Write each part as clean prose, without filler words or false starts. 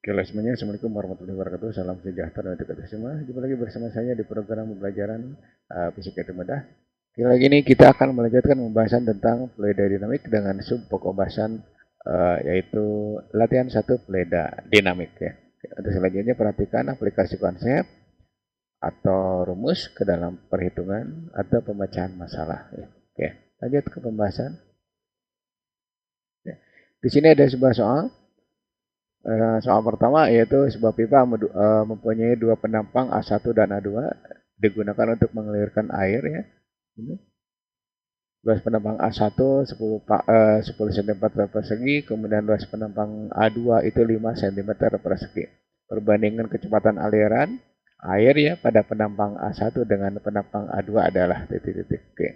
Oke, semuanya, Assalamualaikum warahmatullahi wabarakatuh. Salam sejahtera untuk kita semua. Jumpa lagi bersama saya di program pembelajaran fisika itu mudah. Kali ini kita akan melanjutkan pembahasan tentang fluida dinamik dengan sub pokok bahasan yaitu latihan 1 fluida dinamik ya. Untuk selanjutnya perhatikan aplikasi konsep atau rumus ke dalam perhitungan atau pemecahan masalah. Ya. Oke, lanjut ke pembahasan. Ya. Di sini ada sebuah soal. Soal pertama yaitu sebuah pipa mempunyai dua penampang A1 dan A2 digunakan untuk mengalirkan air ya. Ini luas penampang A1 10 cm persegi, kemudian luas penampang A2 itu 5 cm persegi. Perbandingan kecepatan aliran air ya pada penampang A1 dengan penampang A2 adalah titik-titik. Oke.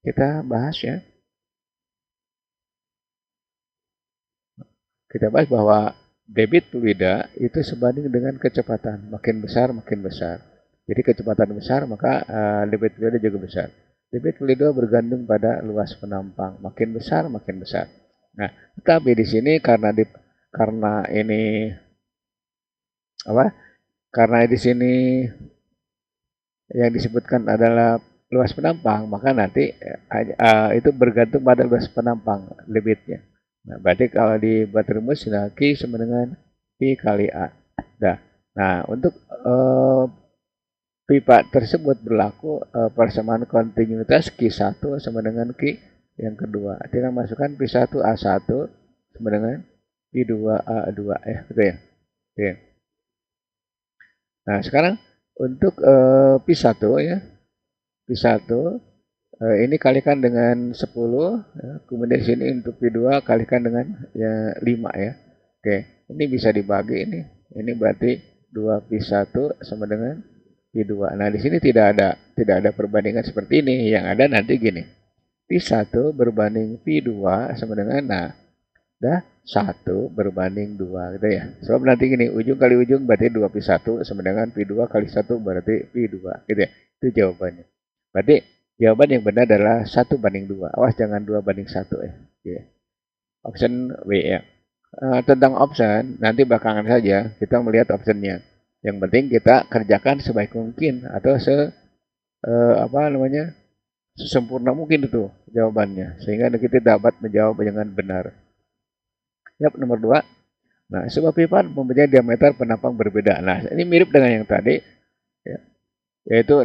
Kita bahas ya. Kita bahas bahwa debit fluida itu sebanding dengan kecepatan, makin besar makin besar. Jadi kecepatan besar maka debit fluida juga besar. Debit fluida bergantung pada luas penampang, makin besar makin besar. Nah, tetapi di sini karena ini apa? Karena di sini yang disebutkan adalah luas penampang, maka nanti itu bergantung pada luas penampang debitnya. Nah, berarti kalau dibuat rumus, nah, Q sama dengan Pi kali A. Nah, untuk pipa tersebut berlaku persamaan kontinuitas Q1 sama dengan Q yang kedua. Kita masukkan P1 A1 sama dengan P2 A2 ya, gitu ya. Oke. Nah, sekarang untuk P1 ya. P1 ini kalikan dengan 10, ya. Kemudian sini untuk P2 kalikan dengan ya, 5 ya. Oke, ini bisa dibagi ini. Ini berarti 2P1 sama dengan P2. Nah, di sini tidak ada perbandingan seperti ini. Yang ada nanti gini. P1 berbanding P2 sama dengan nah, dah 1 berbanding 2 gitu ya. Sebab nanti gini, ujung kali ujung berarti 2P1 sama dengan P2 kali 1 berarti P2 gitu ya. Itu jawabannya. Berarti jawaban yang benar adalah 1:2. Awas jangan 2:1 ya. Oke. Option W ya. Tentang option, nanti belakangan saja kita melihat optionnya. Yang penting kita kerjakan sebaik mungkin atau apa namanya sesempurna mungkin itu jawabannya sehingga kita dapat menjawab dengan benar. Yap, nomor 2. Nah, sebuah pipa mempunyai diameter penampang berbeda. Nah, ini mirip dengan yang tadi ya, yaitu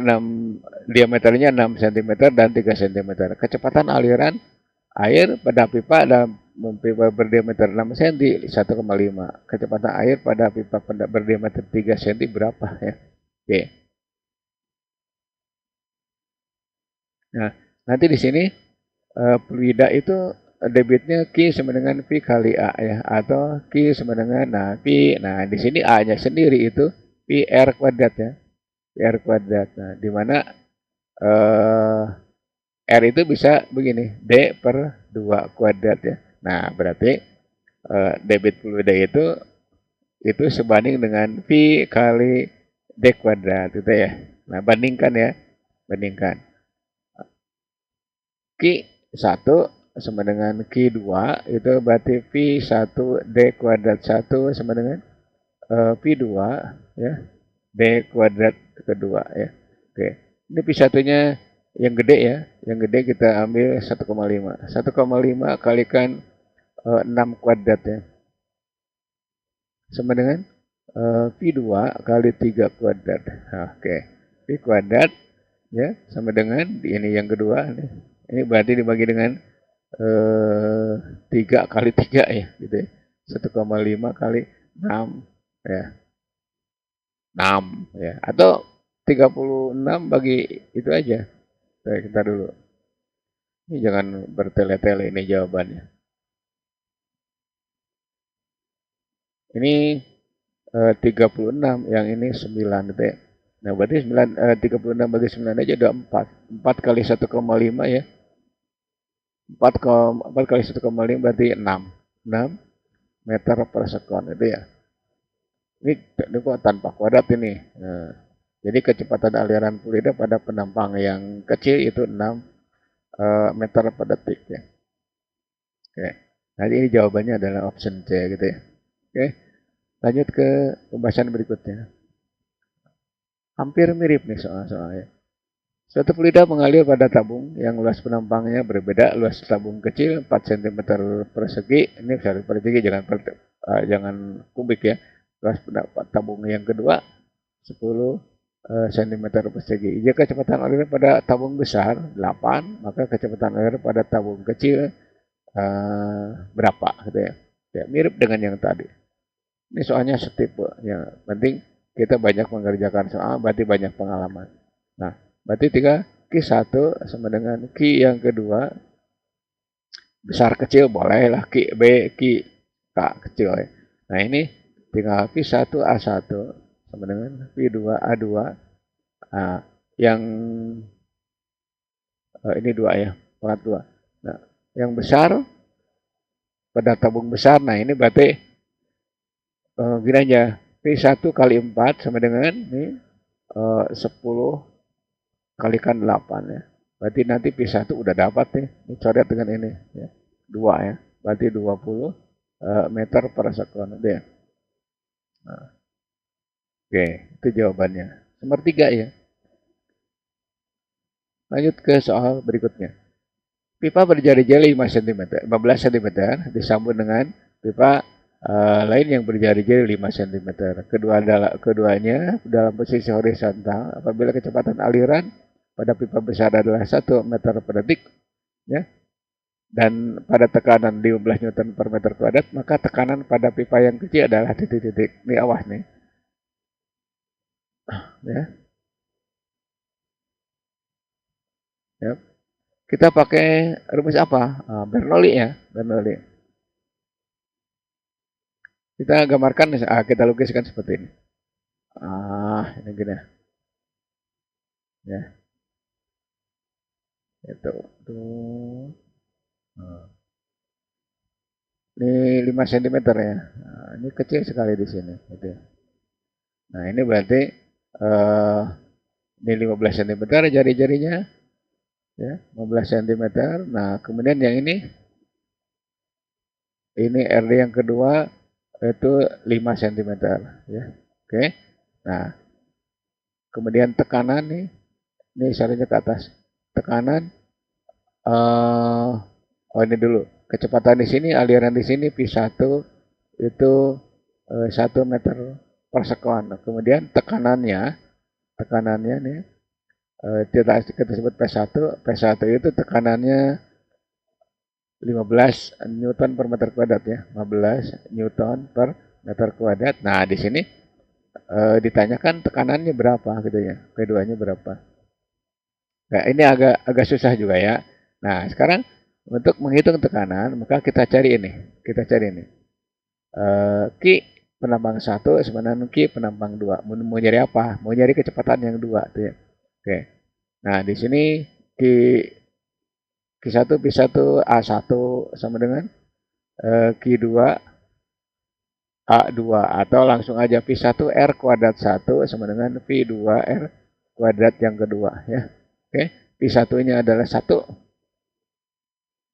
diameternya 6 cm dan 3 cm. Kecepatan aliran air pada pipa berdiameter 6 cm 1,5. Kecepatan air pada pipa berdiameter 3 cm berapa ya? Oke. Nah, nanti di sini fluida itu debitnya Q sama dengan P kali A ya, atau Q sama dengan P. Nah, di sini A-nya sendiri itu Pi R kuadrat ya. Pi R kuadrat. Nah, di mana R itu bisa begini, D per 2 kuadrat ya. Nah, berarti debit fluida itu sebanding dengan Pi kali D kuadrat gitu ya. Nah, bandingkan ya. Bandingkan. Q1 sama dengan Q2 itu berarti P1 D kuadrat 1 sama dengan P2 ya. D kuadrat kedua ya. Oke. Ini P1-nya yang gede ya. Yang gede kita ambil 1,5. 1,5 kalikan 6 kuadrat ya. Sama dengan P2 kali 3 kuadrat. Oke. P kuadrat ya sama dengan ini yang kedua nih. Ini berarti dibagi dengan 3 kali 3 ya gitu ya. 1,5 kali 6 ya. 6 ya. Atau 36 bagi itu aja. Oke, kita dulu. Ini jangan bertele-tele ini jawabannya. Ini 36, yang ini 9 gitu ya. Nah, berarti 36 bagi 9 aja udah 4. 4 kali 1,5 ya. 4 kali 1,5 berarti 6. 6 meter per sekon itu ya. Ini kok tanpa kuadrat ini. Nah, jadi kecepatan aliran fluida pada penampang yang kecil itu 6 meter per detik ya. Oke. Nah, ini jawabannya adalah option C gitu ya. Oke. Lanjut ke pembahasan berikutnya. Hampir mirip nih soal-soalnya. Suatu fluida mengalir pada tabung yang luas penampangnya berbeda. Luas tabung kecil 4 cm persegi. Ini persegi, jangan kubik ya. Luas tabung yang kedua 10 cm persegi. Jika kecepatan aliran pada tabung besar 8, maka kecepatan aliran pada tabung kecil berapa gitu ya. Ya, mirip dengan yang tadi. Ini soalnya setipe. Yang penting kita banyak mengerjakan soal, berarti banyak pengalaman. Nah, berarti 3 Q1 sama dengan Q yang kedua, besar kecil boleh lah, Q B, Q K kecil ya. Nah ini tinggal Q1 A1 sama dengan Q2 A2. Nah, yang ini 2 ya, pangkat 2. Nah, yang besar pada tabung besar, nah ini berarti gini aja, P1 kali 4 sama dengan ini 10 kalikan 8 ya. Berarti nanti P1 udah dapat nih. Ini coret dengan ini ya. 2 ya. Berarti 20 meter per sekon. Ya. Nah, oke, itu jawabannya. Nomor 3 ya. Lanjut ke soal berikutnya. Pipa berjari-jari 5 cm, 15 cm disambung dengan pipa lain yang berjari-jari 5 cm. Keduanya dalam posisi horizontal apabila kecepatan aliran pada pipa besar adalah 1 meter per detik ya, dan pada tekanan 15 Newton per meter kuadrat, maka tekanan pada pipa yang kecil adalah titik-titik. Ini awas nih. Ya. Ya. Kita pakai rumus apa? Bernoulli ya, Bernoulli. Kita gambarkan, kita lukiskan seperti ini. Ini gini ya. Itu. Tuh. Ini 5 cm ya. Nah, ini kecil sekali di sini. Gitu. Nah ini berarti ini 15 cm jari-jarinya. Ya, 15 cm. Nah kemudian yang ini RD yang kedua itu 5 cm. Ya. Oke. Nah kemudian tekanan nih. Ini syaratnya ke atas. Tekanan. Ini dulu. Kecepatan di sini, aliran di sini P1 itu 1 meter per sekon. Kemudian tekanannya nih kita sebut P1. P1 itu tekanannya 15 Newton per meter kuadrat ya. 15 Newton per meter kuadrat. Nah, di sini ditanyakan tekanannya berapa gitu ya. P2-nya berapa. Nah, ini agak susah juga ya. Nah, sekarang untuk menghitung tekanan, maka kita cari ini. Q penambang 1 sama dengan Q penambang 2. Mau nyari apa? Mau nyari kecepatan yang 2 tuh ya. Oke. Nah, di sini Q1 P1 A1 sama dengan Q2 A2, atau langsung aja P1 R kuadrat 1 sama dengan V2 R kuadrat yang kedua ya. Oke. P1-nya adalah 1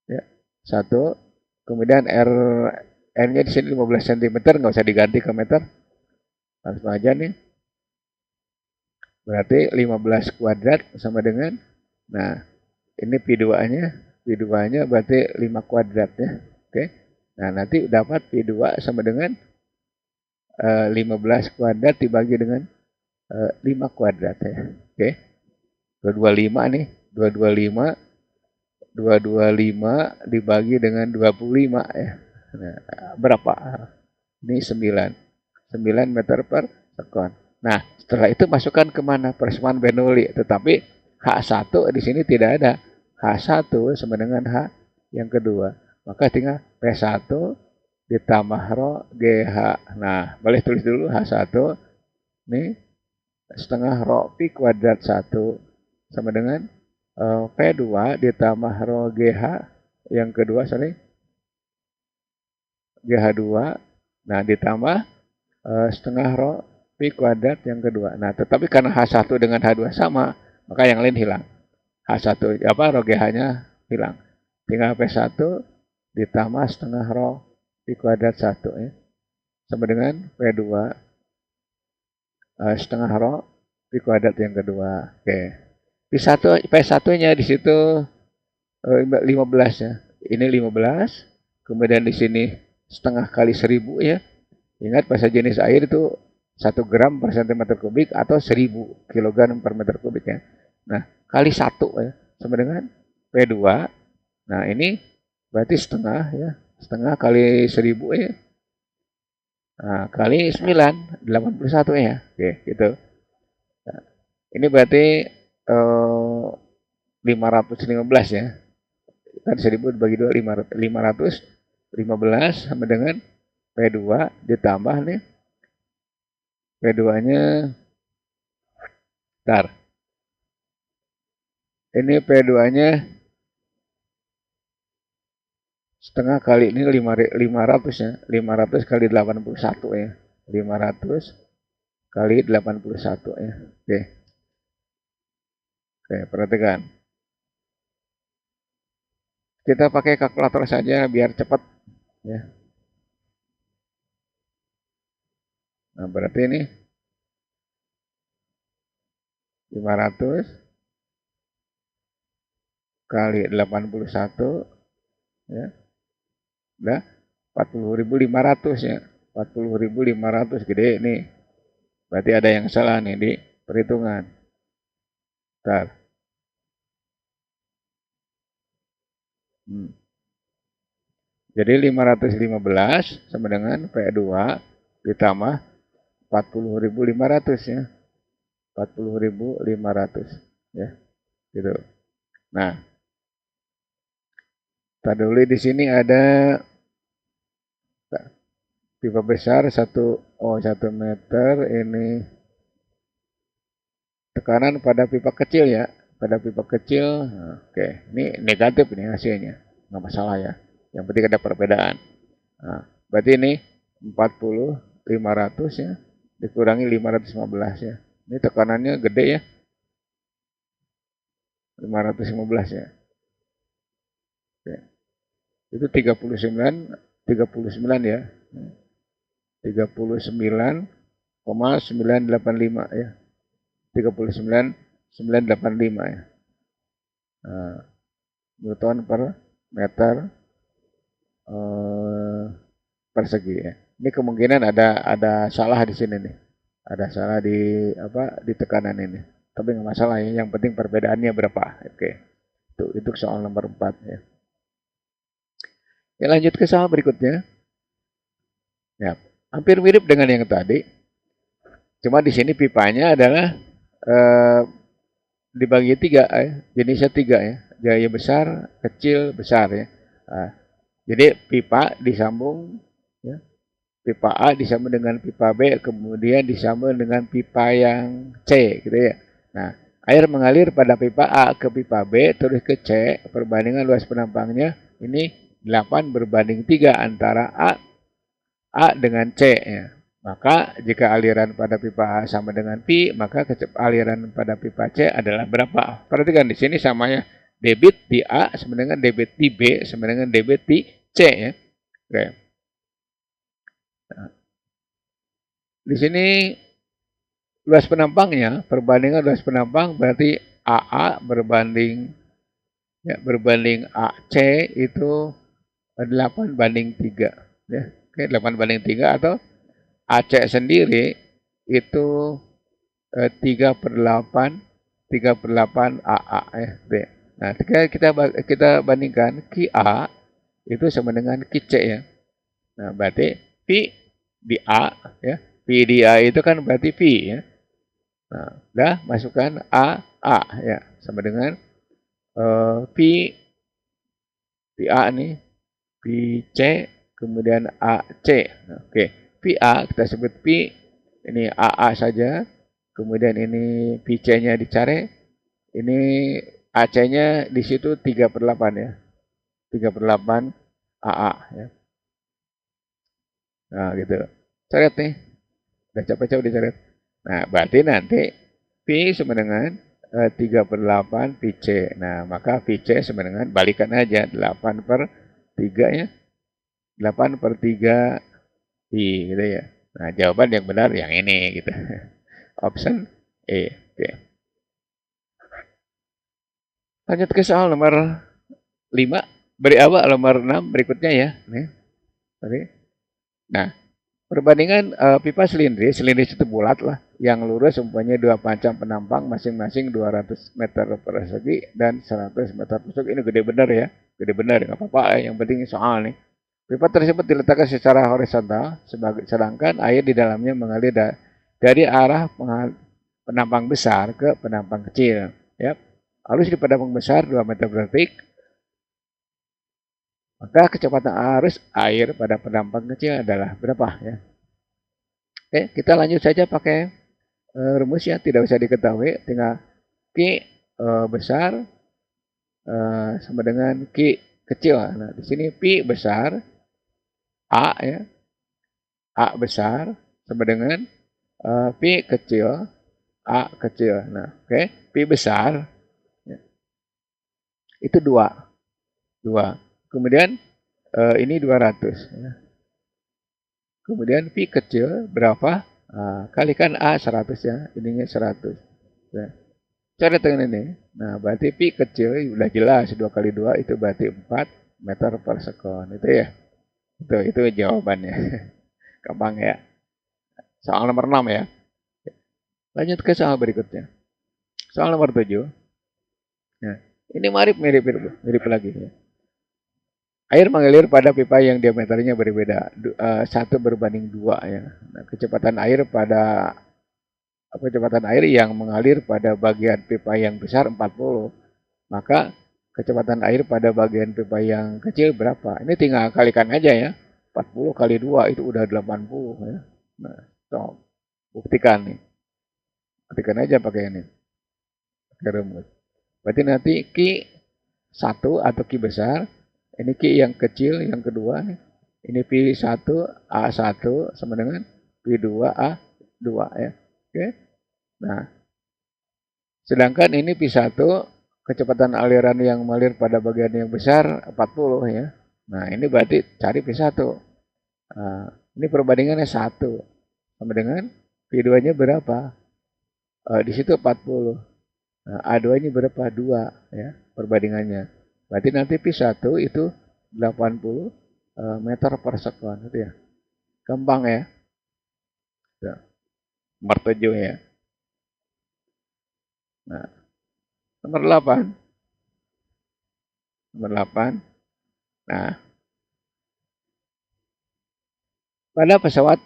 ya. 1. Kemudian R-nya di sini 15 cm, nggak usah diganti ke meter. Langsung aja nih. Berarti 15 kuadrat sama dengan, nah ini P2-nya berarti 5 kuadrat ya. Oke. Nah, nanti dapat P2 sama dengan 15 kuadrat dibagi dengan 5 kuadrat ya. Oke. 225 nih. 225 dibagi dengan 25 ya. Nah, berapa? Ini 9 meter per sekon. Nah, setelah itu masukkan kemana? Persamaan Bernoulli. Tetapi H1 di sini tidak ada. H1 sama dengan H yang kedua. Maka tinggal P1 ditambah rho GH. Nah, boleh tulis dulu H1. Ini setengah rho Pi kuadrat 1 sama dengan P2 ditambah rho GH yang kedua, GH2. Nah, ditambah setengah rho Pi kuadrat yang kedua. Nah, tetapi karena H1 dengan H2 sama, maka yang lain hilang. H1 rho GH-nya hilang. Tinggal P1 ditambah setengah rho Pi kuadrat 1 ya. sama dengan P2 setengah rho Pi kuadrat yang kedua. Oke. P1-nya di situ 15 ya. Ini 15. Kemudian di sini setengah kali 1000 ya. Ingat fasa jenis air itu 1 gram per cm kubik atau 1000 kg per meter kubik ya. Nah, kali 1 ya, sama dengan P2. Nah, ini berarti setengah ya. Setengah kali 1000 ya. Nah, kali 9, 81 ya. Oke, gitu. Nah, ini berarti 515 ya. Kan 1000 dibagi 2, 515 sama dengan P2 ditambah nih. P2-nya, bentar. Ini P2-nya setengah kali ini 500 ya. 500 kali 81 ya. 500 kali 81 ya. Oke. Oke, perhatikan. Kita pakai kalkulator saja biar cepat ya. Nah, berarti ini 500 kali 81 ya. Udah 40.500 ya. 40.500 gede nih. Berarti ada yang salah nih di perhitungan. Bentar. Jadi 515 sama dengan P2 ditambah 40.500 ya. 40.500 ya. Gitu. Nah, tadi dulu di sini ada pipa besar 1 meter, ini tekanan pada pipa kecil ya. Pada pipa kecil, oke, ini negatif nih hasilnya. Nggak masalah ya. Yang penting ada perbedaan. Nah, berarti ini 40.500 ya, dikurangi 515 ya. Ini tekanannya gede ya. 515 ya. Oke. Itu 39 ya. 39,985 ya. 39,985 ya. Nah, Newton per meter persegi ya. Ini kemungkinan ada salah di sini nih. Ada salah di di tekanan ini. Tapi nggak masalah ya. Yang penting perbedaannya berapa. Oke. Itu soal nomor 4 ya. Ya, lanjut ke soal berikutnya. Ya, hampir mirip dengan yang tadi. Cuma di sini pipanya adalah dibagi 3 ya. Jenisnya 3 ya. Gaya besar, kecil, besar ya. Nah, jadi pipa disambung ya. Pipa A disambung dengan pipa B, kemudian disambung dengan pipa yang C gitu ya. Nah, air mengalir pada pipa A ke pipa B terus ke C, perbandingan luas penampangnya ini 8 berbanding 3 antara A dengan C ya. Maka jika aliran pada pipa A sama dengan pi, maka aliran pada pipa C adalah berapa? Perhatikan di sini samanya debit di A sama dengan debit di B sama dengan debit di C ya. Oke. Nah, di sini luas penampangnya, perbandingan luas penampang berarti AA berbanding AC itu 8 banding 3 ya. Oke, 8 banding 3 atau AC sendiri itu 3/8 AA ya. Nah, kita bandingkan QA itu sama dengan QC ya. Nah, berarti Pi di A ya. Pi di A itu kan berarti Pi ya. Nah, udah masukkan A ya, sama dengan Pi A nih, Pi C kemudian AC. Nah, oke. Pi A kita sebut Pi, ini AA saja. Kemudian ini Pi C-nya dicari. Ini AC-nya di situ 3/8 ya. 3/8 AA ya. Nah, gitu. Coret nih. Udah capek-capek dicoret. Nah, berarti nanti Pi sama dengan 3/8 Pi C. Nah, maka Pi C sama dengan, balikan aja, 8/3 ya. 8/3 I gitu ya. Nah, jawaban yang benar yang ini gitu. Option E. Oke. Lanjut ke soal nomor 5. Beri awak nomor 6 berikutnya ya. Nih. Nah, perbandingan pipa silindris, silindris itu bulat lah, yang lurus mempunyai dua panjang penampang masing-masing 200 meter persegi dan 100 meter persegi. Ini gede benar ya, gede benar, nggak apa-apa. Yang penting soal nih. Pipa tersebut diletakkan secara horizontal, sedangkan air di dalamnya mengalir dari arah penampang besar ke penampang kecil. Ya, arus di penampang besar 2 meter per detik, maka kecepatan arus air pada penampang kecil adalah berapa ya? Oke, kita lanjut saja pakai rumus ya, tidak bisa diketahui, tinggal Q besar sama dengan Q kecil. Nah, di sini Pi besar, A ya, A besar sama dengan Pi kecil, A kecil. Nah, oke, Pi besar ya, itu 2. Kemudian ini 200 ya. Kemudian Pi kecil berapa? Kalikan A 100 ya, ininya 100. Ya. Cara dengan ini. Nah, berarti Pi kecil udah jelas 2 kali 2 itu berarti 4 meter per sekon. Itu ya. Itu jawabannya. Gampang ya. Soal nomor 6 ya. Lanjut ke soal berikutnya. Soal nomor 7. Nah, ini mirip lagi ya. Air mengalir pada pipa yang diameternya berbeda, 1:2 ya. Nah, kecepatan air yang mengalir pada bagian pipa yang besar 40, maka kecepatan air pada bagian pipa yang kecil berapa? Ini tinggal kalikan aja ya. 40 kali 2 itu udah 80 ya. Nah, so, buktikan nih. Buktikan aja pakai ini. Pakai rumus. Berarti nanti Q 1 atau Q besar, ini Q yang kecil yang kedua, ini P1 A1 sama dengan P2 A2 ya. Oke. Nah, sedangkan ini P1 kecepatan aliran yang mengalir pada bagian yang besar 40 ya. Nah, ini berarti cari P1. Nah, ini perbandingannya 1 sama dengan P2-nya berapa? Di situ 40. Nah, A2-nya berapa? 2 ya perbandingannya. Berarti nanti P1 itu 80 meter per sekon itu ya. Gampang ya. Nomor 7 ya. Nah, nomor 8. Nomor 8. Nah, pada pesawat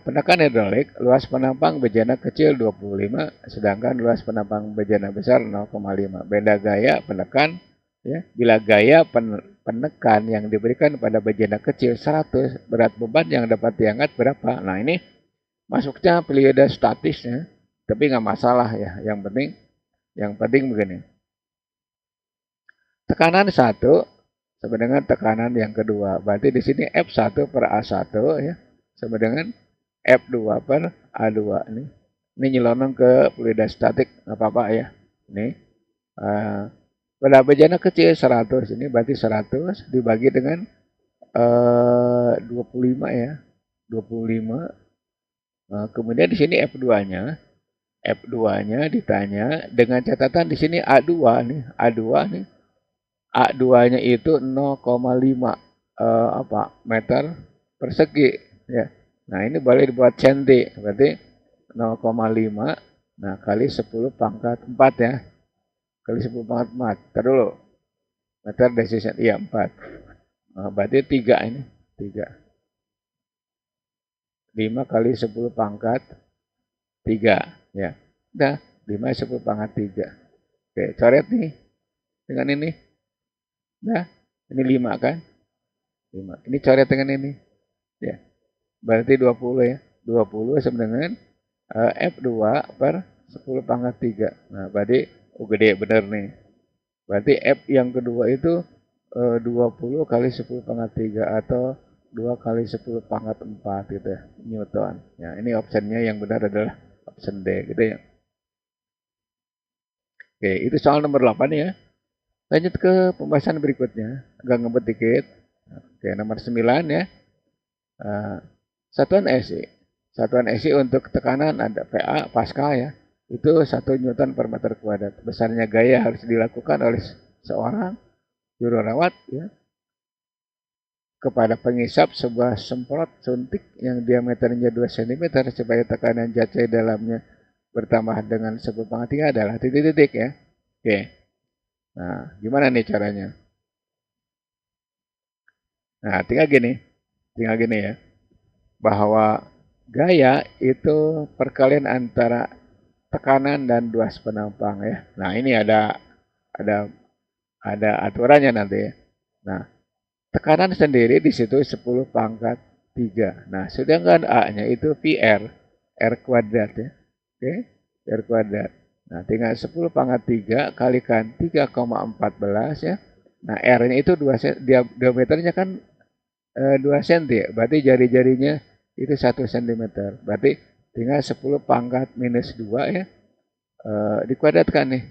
penekan hidrolik, luas penampang bejana kecil 25, sedangkan luas penampang bejana besar 0,5. Beda gaya penekan ya. Bila gaya penekan yang diberikan pada bejana kecil 100, berat beban yang dapat diangkat berapa? Nah, ini masuknya periode statis ya. Tapi nggak masalah ya. Yang penting begini. Tekanan 1 sama dengan tekanan yang kedua. Berarti di sini F1 per A1 ya sama dengan F2 per A2 nih. Ini nyelonong ke fluida statik, nggak apa-apa ya. Ini pada bejana kecil 100, ini berarti 100 dibagi dengan 25 ya. 25. Kemudian di sini F2-nya. F2-nya ditanya dengan catatan di sini A2 nih, A2 nih. A2-nya itu 0,5 meter persegi ya. Nah, ini boleh dibuat centi, berarti 0,5 nah kali 10 pangkat 4 ya. Kali 10 pangkat 4. Entar dulu. Meter decision iya 4. Nah, berarti 3 ini, 3. 5 kali 10 pangkat 3 ya. Udah, 5 10 pangkat 3. Oke, coret nih dengan ini. Nah, ini 5 kan? 5. Ini coret dengan ini. Ya. Berarti 20 ya. 20 sama dengan F2 per 10 pangkat 3. Nah, berarti gede bener nih. Berarti F yang kedua itu 20 kali 10 pangkat 3 atau 2 kali 10 pangkat 4 gitu ya. Newton. Ya, ini optionnya yang benar adalah option D gitu ya. Oke, itu soal nomor 8 ya. Lanjut ke pembahasan berikutnya. Agak ngebet dikit. Oke, nomor 9 ya. Satuan SI. Satuan SI untuk tekanan ada PA, Pascal ya. Itu 1 Newton per meter kuadrat. Besarnya gaya harus dilakukan oleh seorang juru rawat ya, kepada pengisap sebuah semprot suntik yang diameternya 2 cm supaya tekanan jacai dalamnya bertambah dengan 1/3 adalah titik-titik ya. Oke. Nah, gimana nih caranya? Nah, tinggal gini ya. Bahwa gaya itu perkalian antara tekanan dan duas penampang ya. Nah, ini ada ada aturannya nanti ya. Nah, tekanan sendiri di situ 10⁻3. Nah, sedangkan A-nya itu PR, R kuadrat ya. Oke, R kuadrat. Nah, tinggal 10⁻3 kalikan 3,14 ya. Nah, R-nya itu diameternya kan 2 cm ya. Berarti jari-jarinya itu 1 cm. Berarti tinggal 10⁻², ya. Dikuadratkan nih.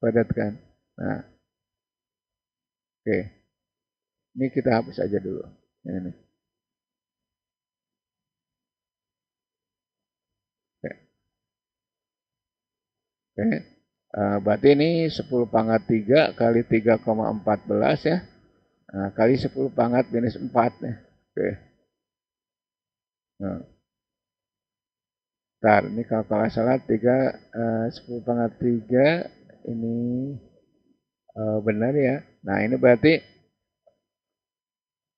Kuadratkan. Nah, oke. Ini kita hapus aja dulu. Ini. Oke. Berarti ini 10⁻3 kali 3,14 ya. Nah, kali 10⁻⁻4 ya. Oke. Nah, bentar, ini kalau salah 10⁻3 ini benar ya. Nah, ini berarti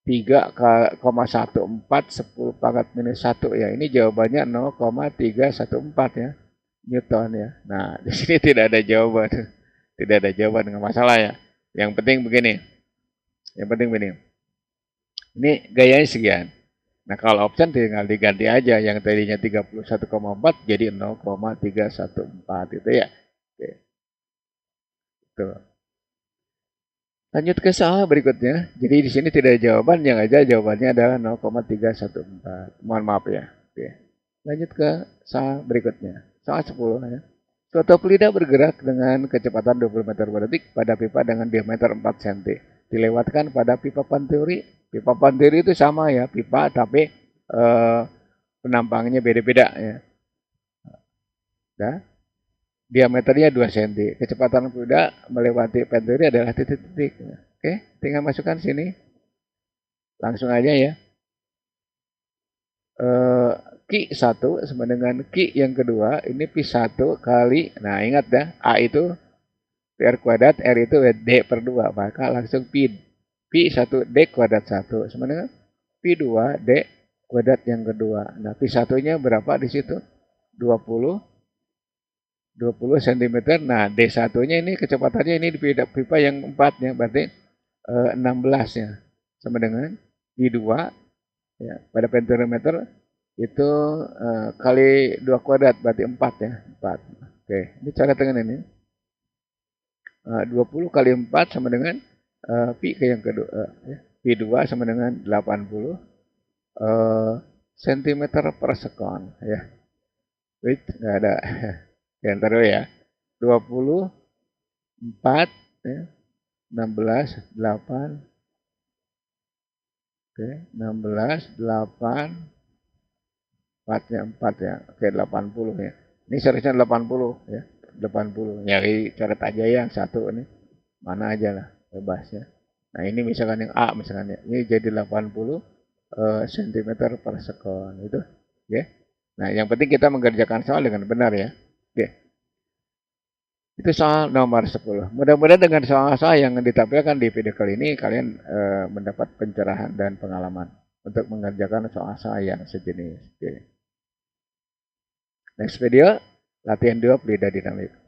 3,14 10⁻⁻1 ya. Ini jawabannya 0,314 ya. Newton ya. Nah, di sini tidak ada jawaban. Tidak ada jawaban dengan masalah ya. Yang penting begini. Ini gayanya sekian. Nah, kalau option tinggal diganti aja yang tadinya 31,4 jadi 0,314 itu ya. Oke. Tuh. Lanjut ke soal berikutnya. Jadi di sini tidak ada jawaban, yang aja jawabannya adalah 0,314. Mohon maaf ya. Oke. Lanjut ke soal berikutnya. Soal 10 ya. Suatu fluida bergerak dengan kecepatan 20 meter per detik pada pipa dengan diameter 4 cm. Dilewatkan pada pipa panturi. Pipa panturi itu sama ya, pipa tapi penampangnya beda-beda ya. Nah, diameternya 2 cm. Kecepatan fluida melewati panturi adalah titik-titik. Oke, tinggal masukkan sini. Langsung aja ya. Q1 sama dengan Q yang kedua, ini P1 kali, nah ingat ya, A itu PR kuadrat, R itu D per 2, maka langsung P1 D kuadrat 1 sama dengan P2 D kuadrat yang kedua. Nah, P1-nya berapa di situ? 20 cm. Nah, D1-nya ini kecepatannya ini di pipa yang 4-nya, berarti 16 ya. Sama dengan P2 ya, pada pentameter itu kali 2 kuadrat berarti 4 ya, 4. Oke, ini cara dengan ini. 20 kali 4 sama dengan pi ke yang kedua ya. Pi 2 sama dengan 80 cm per sekon ya. Wait, nggak ada. Ya, ntar dulu ya. 24 ya. 16 8. Oke, 16 8 4-nya 4 ya. Oke, 80 ya. Ini seharusnya 80 ya. 80. Nyari coret aja yang satu ini. Mana aja lah, bebas ya. Nah, ini misalkan yang A misalkan ya. Ini jadi 80 cm per sekon itu. Ya. Nah, yang penting kita mengerjakan soal dengan benar ya. Oke. Itu soal nomor 10. Mudah-mudahan dengan soal-soal yang ditampilkan di video kali ini kalian mendapat pencerahan dan pengalaman untuk mengerjakan soal-soal yang sejenis. Oke. Next video, latihan 2 fluida dinamik.